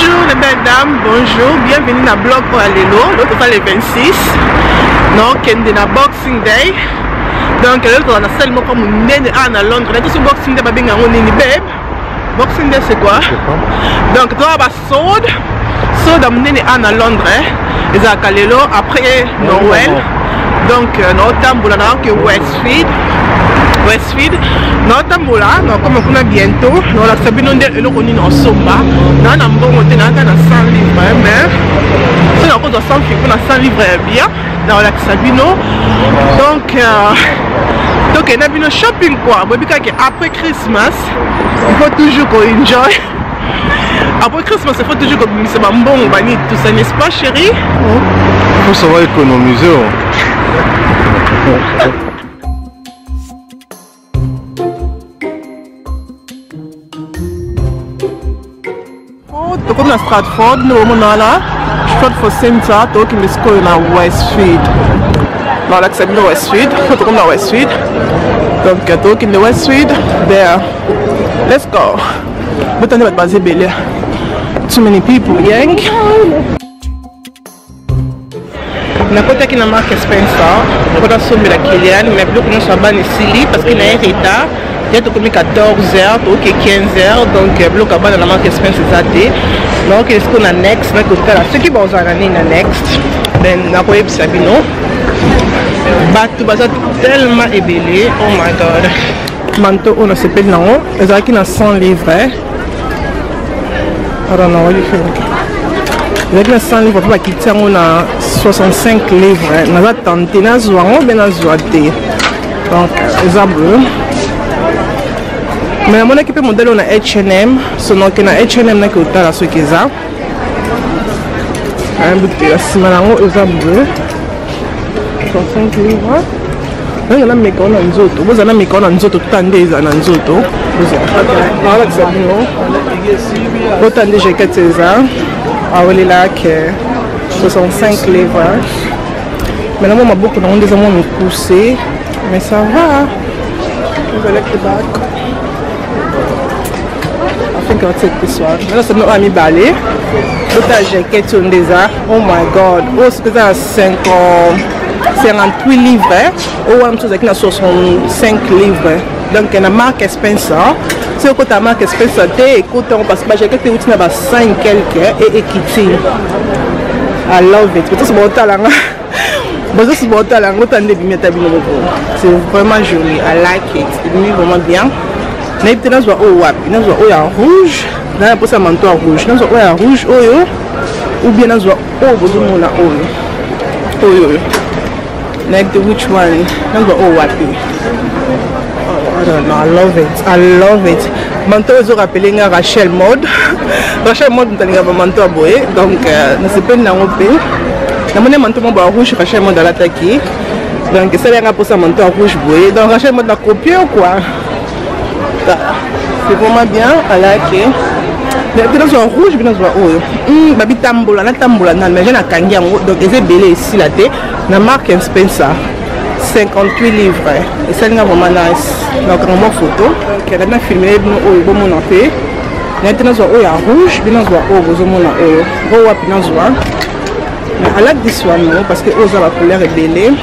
Bonjour les belles dames, bonjour, bienvenue dans blog pour Allélo, l'autre fois les 26. Donc, il y a Boxing Day. Donc, l'autre on a seulement comme une nene à Londres. On a tous Boxing Day, baby, on est babe. Boxing Day c'est quoi? Donc, toi, bah, Sod, on est à Londres. Ils ont à Allélo après Noël. Donc, nous tamboula que Westfield, nous tamboula, nous comme on a bientôt, nous la sabino de l'eau en somba, nous avons un bon côté dans 100 livres, mais c'est encore 100 livres bien dans la sabino. Donc, il y a un shopping quoi. Après Christmas, il faut toujours qu'on enjoy. Après Christmas, il faut toujours qu'on mise un bon banni tout ça, n'est-ce pas chérie? Il faut savoir économiser. Comme dans Stratford, nous sommes là. Stratford Center, nous sommes dans Westfield. Dans l'accès de Westfield, nous sommes dans Westfield. Donc, nous sommes dans Westfield. There. Let's go. But I'm not basé belé. Too many people, young. Na côté qui na marque Spencer, on va sommer la Kylian, mais plus que nous sommes ici parce qu'il y a un retard. Il y a comme 14h, ok 15h, donc bloc à bas dans la marque Spencer Zate. Donc est-ce qu'on a next, na côté là, ceux qui vont en année na next, ben na quoi Sabino. Batu bazat tellement ébélé, oh my god. Manteau on a se paye non, ils ont qui na 100 livres. I don't know what you think. Avec les 100 livres, on va quitter on a 65 livres. On va tenter na zoa, on va na zoa té. Donc, ils ont bleu. Mais mon équipe modèle on a H&M, son nom que na H&M na que autant la ce qu'ils ont. Un bout de la semaine ils ont bleu. 65 livres. On a mis qu'on a nzoto. Vous avez mis qu'on a nzoto tout en des ans nzoto. Vous avez. Voilà que c'est bon. Autant de jaquettes c'est ça. Ah oui là que 65 livres. Maintenant moi beaucoup dans des amants me pousser, mais ça va. Vous allez le bac. I think I'll take this one. Maintenant c'est notre ami balai. Autant jaquettes on des a. Oh my god. Oh c'est ça 58 livres. Oh on chose avec na 65 livres. Donc il y a la marque Spencer. Si vous avez la marque Spencer, écoutez, parce que j'ai quelques outils à 5 quelques et Kitty. I love it. C'est bon talent. C'est vraiment joli. I like it. Il est vraiment bien. Mais il y a un rouge. Il y a un manteau rouge. Il y a un rouge. Ou bien il y a un like the which one? I don't know, I love it. I love it. Manteau, ils ont rappelé Rachel Mode. Rachel Mode, nous avons un manteau à boyer. Donc, nous sommes pas dans le pays. Nous avons un manteau rouge, Rachel Mode à l'attaquer. Donc, c'est là pour ça manteau rouge boyer. Donc, Rachel Mode a copié ou quoi? C'est vraiment bien. I like it. Mais nous avons rouge, nous avons babi tambola, na tambola, mais j'ai un kangian. Donc, ils ont belé ici la tête. La marque Spencer. 58 livres et ça n'est vraiment nice. Donc on a photo. Donc on a filmé nous au bon moment fait. Maintenant on a rouge, bien on a au moment au pinance. Mais I like this one parce que aux la couleur est belle.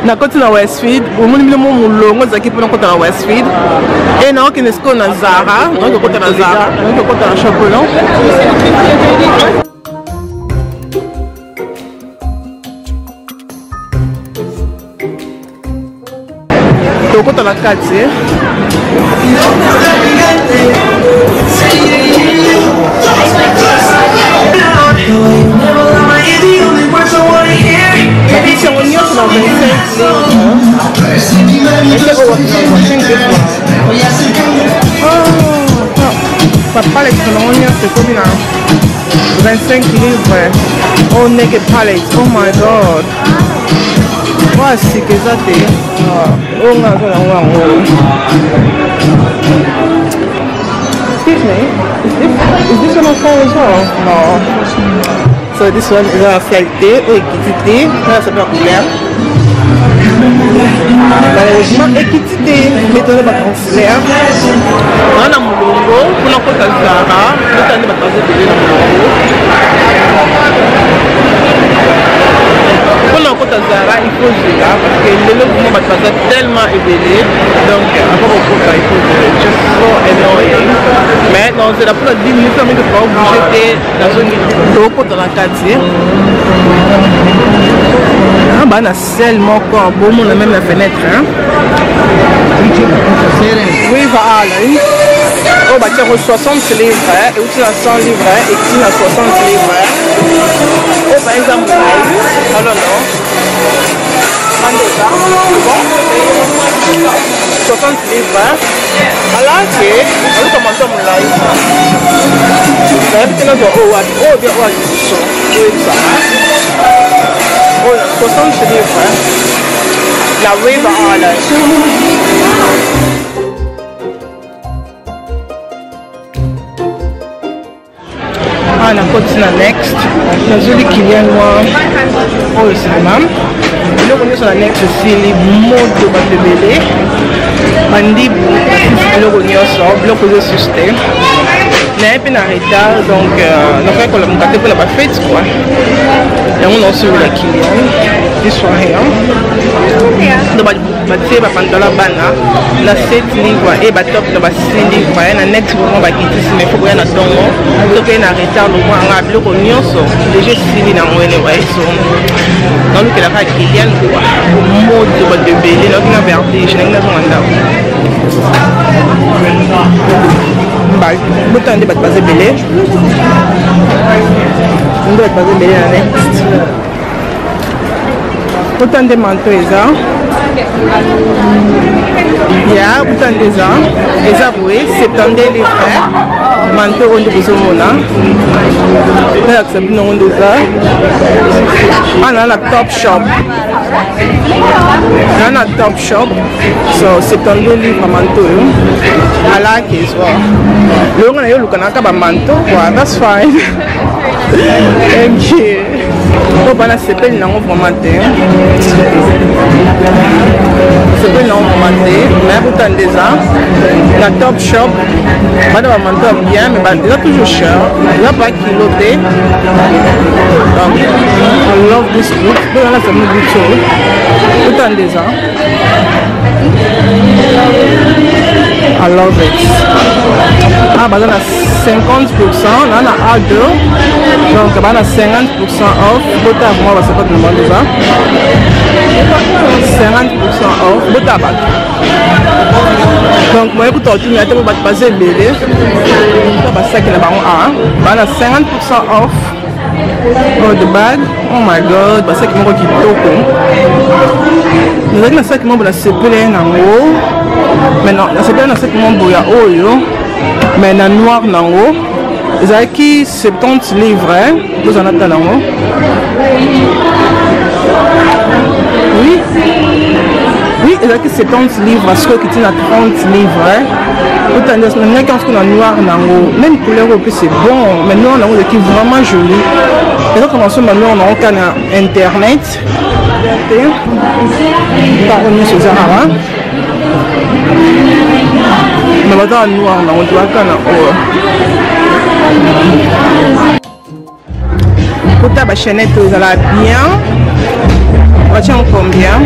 Na côté na Westfield, au monde mon longo zaki pour côté na Westfield. Et non qui n'est ce qu'on a Zara, donc côté na Zara, donc côté na Chaperon. Donc côté na quartier. Papa c'est combien? 25 livres. Oh, naked palette. Oh my god. Voici que ça t'est. Oh, excuse me. Is this one on phone as well? No. So this one is a flight day. Oh, it's là, ça peut être clair. malheureusement équité méthode ba transfert na mulongo kuna kota Zara totande ba transfert na mulongo kuna kota Zara il faut gérer parce que le mouvement ba transfert tellement élevé donc après au kota il faut just so annoying mais non c'est la pour 10 minutes que tu vas bouger dans zone de kota la quartier bah na sel moko bon mon même la fenêtre hein oui voilà oh bah tu as 60 livres et tu as 100 livres et tu as 60 livres oh par exemple alors non 60 livres alors que on commence à me live là tu as oh bien ça oh 60 livres la River Island ah na continue next nazuli client moi oh cinéma le on est sur la next aussi les modes de bébé bandi le on est sur bloc de système n'a pas en retard donc nous fait qu'on a pour la fête quoi et on a sur la client des soirées donc batie bapantala bana na 7 livres et batop na ba 6 livres na next vraiment bakitisi mais faut que na tongo toke na retard le mois nga biloko nyonso déjà sili na mwene wa eso dans le la client quoi mode ba de belé na kina vertige na nganda mbal botande bat basé belé ndo bat basé belé na next botande manteau eza ya botande eza oui 70 livres manteau ondo bozomona na accepte no ondo eza ana la top shop na top shop so 70 livres manteau alaki ezwa longo na yo lukanaka ba manteau quoi that's fine thank you oh bana sepeli nango vraiment te sepeli nango vraiment te mais pourtant déjà la top shop bana ba manteau bien mais ba déjà toujours cher là pas kilo te donc I love this book donc là c'est mon but pourtant déjà I love it ah bah là 50% là na A2 donc bah na 50% off bota moi va se pas demander ça 50% off bota ba donc moi écoute tu m'as tellement passer belé ça va ça qui na ba bah na 50% off oh the bag oh my god bah ça qui moko kitoko nous avons ça qui moko na sepele nango mais non na sepele na ça qui moko ya oyo mais na noir nango ezalaki 70 livres vous en avez nango oui ezalaki 70 livres parce que qui na 30 livres autant de ce qu'on a noir nango même couleur aussi c'est bon mais noir nango qui est vraiment joli et donc commençons maintenant on a aucun internet par une chose Zara mais maintenant noir nango tu vois kana pour ta chaînette vous allez bien on va tiens combien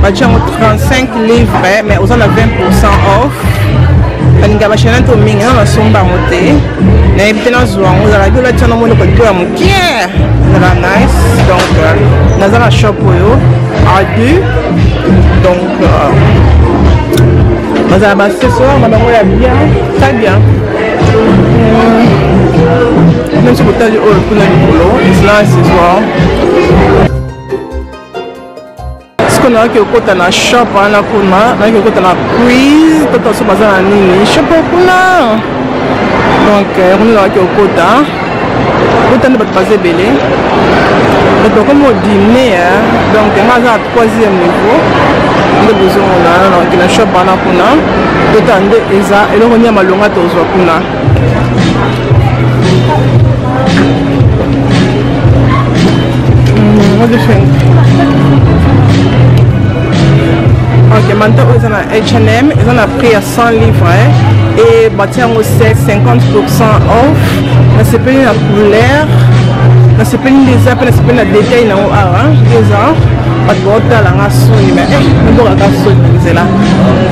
Bachang 35 livres mais vous en avez 20% off. Aninga bachana to minga na somba mote. Na ebitena zwango za la dola tana mono ko to mukie. Na nice donc na za la shop yo à 2 donc baza ba ce soir ma bango ya bien, très bien. Même si vous avez au kuna likolo, isla ce soir. On a que côté na shop na kuna na que côté na quiz toto so bazana nini shop kuna donc on a que côté ne pas passer belé donc comme au dîner donc on a 3e niveau de besoin on a na shop na kuna toto ande eza et on a malonga tozo kuna what do you think manteau ils ont un H&M, ils ont un prix à 100 livres et bâtir au 50% off. C'est pas une couleur, c'est pas une des appels, c'est pas une détail dans orange, des ans. Pas de boîte à la sonne, mais on doit la sonne là.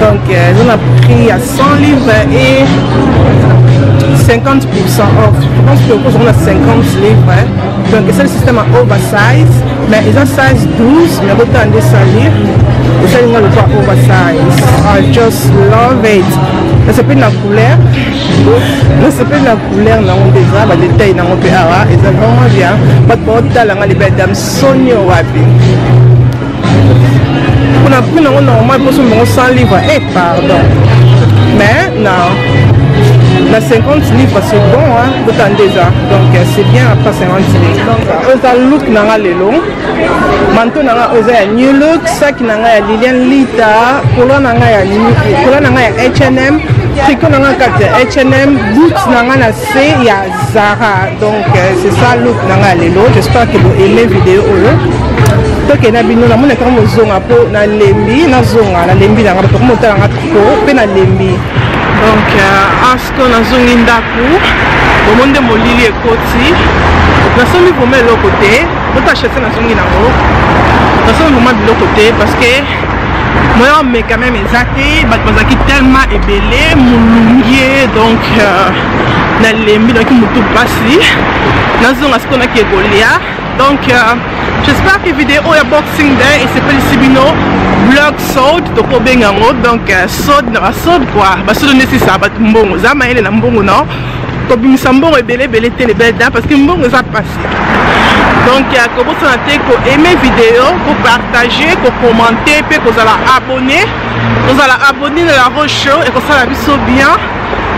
Donc ils ont un prix à 100 livres et 50% off. Je pense que on a 50 livres. Donc c'est le système en oversize, mais ils ont size 12, mais autant de salir. Et ça, ils ont le pas oversize. I just love it. C'est pas la couleur. C'est pas la couleur, non, déjà, les détails dans mon PA, et c'est vraiment bien. Pas de boîte à la libédame sonio wapi. On a pris normalement pour 100 livres. Eh, pardon. Mais non. La 50 livres c'est bon, hein, d'autant déjà. Donc c'est bien après 50 livres. Donc, on a look dans les longs. Manteau nanga oza new look, sac nanga ya Lilian Lita, polo nanga ya H&M, tricot nanga kate H&M, boots nanga na C ya Zara. Donc c'est ça look nanga lelo. J'espère que vous aimez vidéo donc na bino na mona kama zonga po na lembi na zonga na lembi na ngaba ko motala nga ko pe na lembi. Donc asko na zongi ndaku au monde molili ekoti na somi vraiment le côté on acheter na zongi nango na somi vraiment le côté parce que moi mais quand même exacté bazaki tellement ebelé mulungie donc na lembi donc mutu pasi na zonga asko na kegolia. Donc j'espère que la vidéo est Boxing Day et c'est pas ici bino vlog sold to ko bengango donc sold na sold quoi ba sold nesi ça ba mbongo za maele na mbongo non to bimisa mbongo ebele tele belle parce que mbongo ça passe. Donc ko bosana te ko aimer vidéo, ko partager, ko commenter pe ko zala abonner, na la Roche Show et ko ça la biso bien.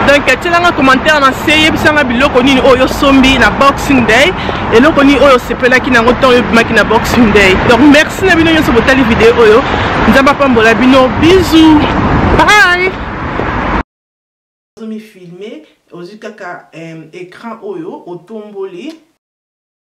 Donc tu as un commentaire dans série bisanga biloko nini oyo sombi na Boxing Day et loko ni oyo sepela ki na ngoto yo bimaki na Boxing Day. Donc merci na bino nyonso botali vidéo oyo. Nzamba pambola bino, bisous. Bye. Zomi filmé aux kaka écran oyo otomboli